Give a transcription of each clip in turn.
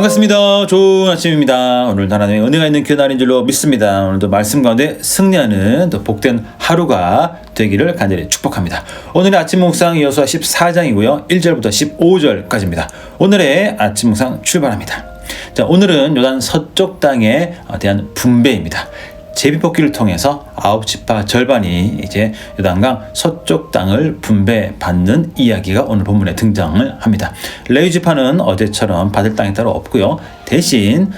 반갑습니다. 좋은 아침입니다. 오늘도 하나님의 은혜가 있는 귀한 날인 줄로 믿습니다. 오늘도 말씀 가운데 승리하는 또 복된 하루가 되기를 간절히 축복합니다. 오늘의 아침 묵상 여호수아 14장이고요. 1절부터 15절까지입니다. 오늘의 아침 묵상 출발합니다. 자, 오늘은 요단 서쪽 땅에 대한 분배입니다. 제비뽑기를 통해서 9지파 절반이 이제 요단강 서쪽 땅을 분배받는 이야기가 오늘 본문에 등장을 합니다. 레위 지파는 어제처럼 받을 땅이 따로 없고요. 대신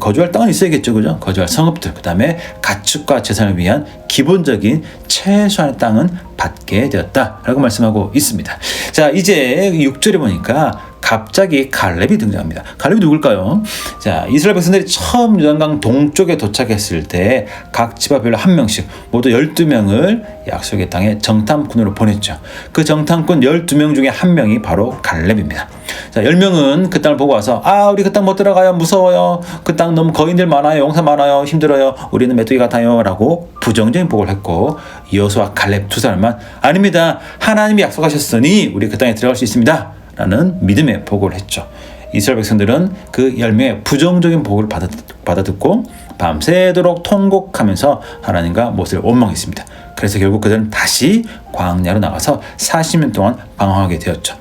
거주할 땅은 있어야겠죠, 그죠? 거주할 성읍들, 그 다음에 가축과 재산을 위한 기본적인 최소한의 땅은 받게 되었다라고 말씀하고 있습니다. 자, 이제 6절에 보니까 갑자기 갈렙이 등장합니다. 갈렙이 누굴까요? 자, 이스라엘 백성들이 처음 요단강 동쪽에 도착했을 때 각 지파별로 한 명씩 모두 12명을 약속의 땅에 정탐꾼으로 보냈죠. 그 정탐꾼 12명 중에 한 명이 바로 갈렙입니다. 자, 10명은 그 땅을 보고 와서 우리 그 땅 못 들어가요, 무서워요, 그 땅 너무 거인들 많아요, 용사 많아요, 힘들어요, 우리는 메뚜기 같아요 라고 부정적인 보고를 했고, 여호수아 갈렙 두 사람만 아닙니다, 하나님이 약속하셨으니 우리 그 땅에 들어갈 수 있습니다 라는 믿음의 보고를 했죠. 이스라엘 백성들은 그 10명의 부정적인 보고를 받아듣고 밤새도록 통곡하면서 하나님과 모세를 원망했습니다. 그래서 결국 그들은 다시 광야로 나가서 40년 동안 방황하게 되었죠.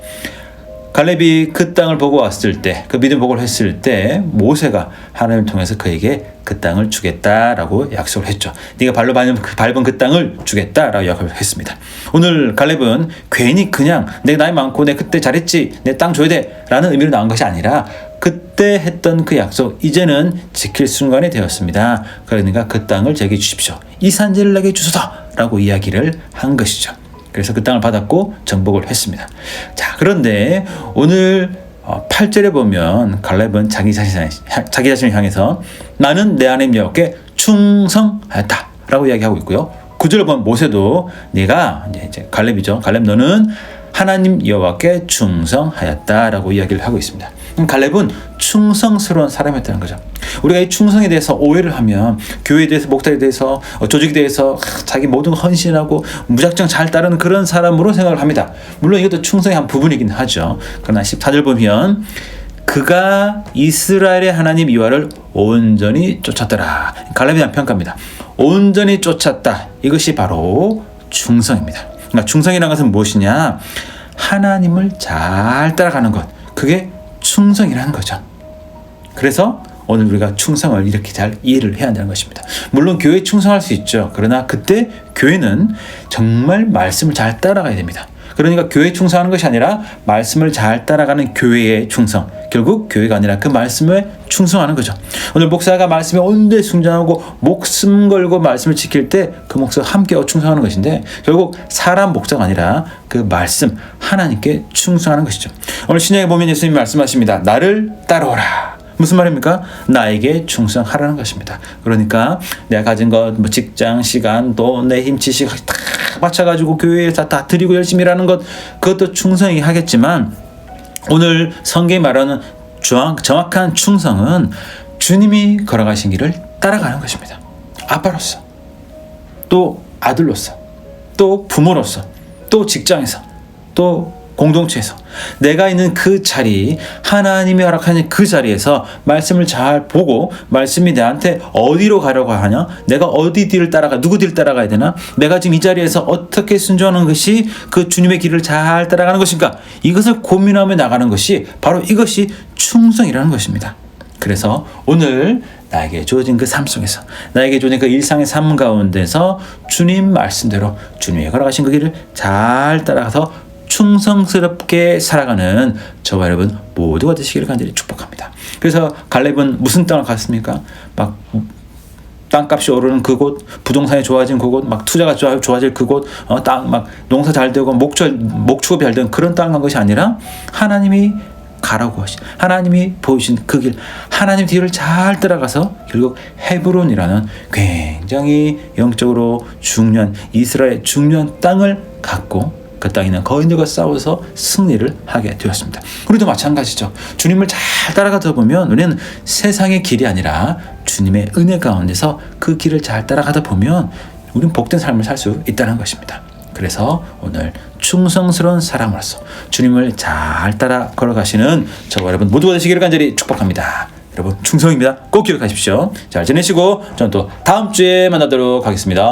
갈렙이 그 땅을 보고 왔을 때, 그 믿음 보고를 했을 때 모세가 하나님을 통해서 그에게 그 땅을 주겠다라고 약속을 했죠. 네가 발로 밟은 그 땅을 주겠다라고 약속을 했습니다. 오늘 갈렙은 괜히 그냥 내가 나이 많고 내 그때 잘했지, 내 땅 줘야 돼 라는 의미로 나온 것이 아니라 그때 했던 그 약속 이제는 지킬 순간이 되었습니다. 그러니까 그 땅을 제게 주십시오, 이 산지를 내게 주소서 라고 이야기를 한 것이죠. 그래서 그 땅을 받았고 정복을 했습니다. 자, 그런데 오늘 8절에 보면 갈렙은 자기 자신을 향해서 나는 내 하나님 여호와께 충성하였다 라고 이야기하고 있고요. 9절에 보면 모세도 네가 이제 갈렙이죠. 갈렙 너는 하나님 여호와께 충성하였다 라고 이야기를 하고 있습니다. 갈렙은 충성스러운 사람이었다는 거죠. 우리가 이 충성에 대해서 오해를 하면 교회에 대해서, 목사에 대해서, 조직에 대해서 자기 모든 헌신하고 무작정 잘 따르는 그런 사람으로 생각을 합니다. 물론 이것도 충성의 한 부분이긴 하죠. 그러나 14절 보면 그가 이스라엘의 하나님 여호와를 온전히 쫓았더라. 갈렙에 대한 평가입니다. 온전히 쫓았다. 이것이 바로 충성입니다. 그러니까 충성이라는 것은 무엇이냐? 하나님을 잘 따라가는 것. 그게 충성이라는 거죠. 그래서 오늘 우리가 충성을 이렇게 잘 이해를 해야 한다는 것입니다. 물론 교회에 충성할 수 있죠. 그러나 그때 교회는 정말 말씀을 잘 따라가야 됩니다. 그러니까 교회에 충성하는 것이 아니라 말씀을 잘 따라가는 교회의 충성. 결국 교회가 아니라 그 말씀에 충성하는 거죠. 오늘 목사가 말씀에 온전히 순종하고 목숨 걸고 말씀을 지킬 때 그 목사가 함께 충성하는 것인데 결국 사람 목사가 아니라 그 말씀 하나님께 충성하는 것이죠. 오늘 신약에 보면 예수님이 말씀하십니다. 나를 따라오라. 무슨 말입니까? 나에게 충성하라는 것입니다. 그러니까 내가 가진 것, 직장, 시간, 또 내 힘, 지식 다 맞춰가지고 교회에서 다 드리고 열심히 일하는 것, 그것도 충성이 하겠지만 오늘 성경이 말하는 정확한 충성은 주님이 걸어가신 길을 따라가는 것입니다. 아빠로서, 또 아들로서, 또 부모로서, 또 직장에서, 또 공동체에서 내가 있는 그 자리, 하나님이 허락하는 그 자리에서 말씀을 잘 보고 말씀이 나한테 어디로 가려고 하냐, 내가 어디 뒤를 따라가, 누구 뒤를 따라가야 되나, 내가 지금 이 자리에서 어떻게 순종하는 것이 그 주님의 길을 잘 따라가는 것인가, 이것을 고민하며 나가는 것이 바로 이것이 충성이라는 것입니다. 그래서 오늘 나에게 주어진 그 삶 속에서, 나에게 주어진 그 일상의 삶 가운데서 주님 말씀대로 주님이 걸어가신 그 길을 잘 따라가서 충성스럽게 살아가는 저와 여러분 모두가 되시기를 간절히 축복합니다. 그래서 갈렙은 무슨 땅을 갔습니까? 막 땅값이 오르는 그곳, 부동산이 좋아진 그곳, 막 투자가 좋아질 그곳, 땅 막 농사 잘 되고 목축업이 잘 되는 그런 땅 간 것이 아니라 하나님이 가라고 하신, 하나님이 보이신 그 길, 하나님 뒤를 잘 따라가서 결국 헤브론이라는 굉장히 영적으로 중요한 이스라엘의 중요한 땅을 갖고 그 땅에 있는 거인들과 싸워서 승리를 하게 되었습니다. 우리도 마찬가지죠. 주님을 잘 따라가다 보면 우리는 세상의 길이 아니라 주님의 은혜 가운데서 그 길을 잘 따라가다 보면 우리는 복된 삶을 살 수 있다는 것입니다. 그래서 오늘 충성스러운 사람으로서 주님을 잘 따라 걸어가시는 저와 여러분 모두가 되시기를 간절히 축복합니다. 여러분 충성입니다. 꼭 기억하십시오. 잘 지내시고 저는 또 다음 주에 만나도록 하겠습니다.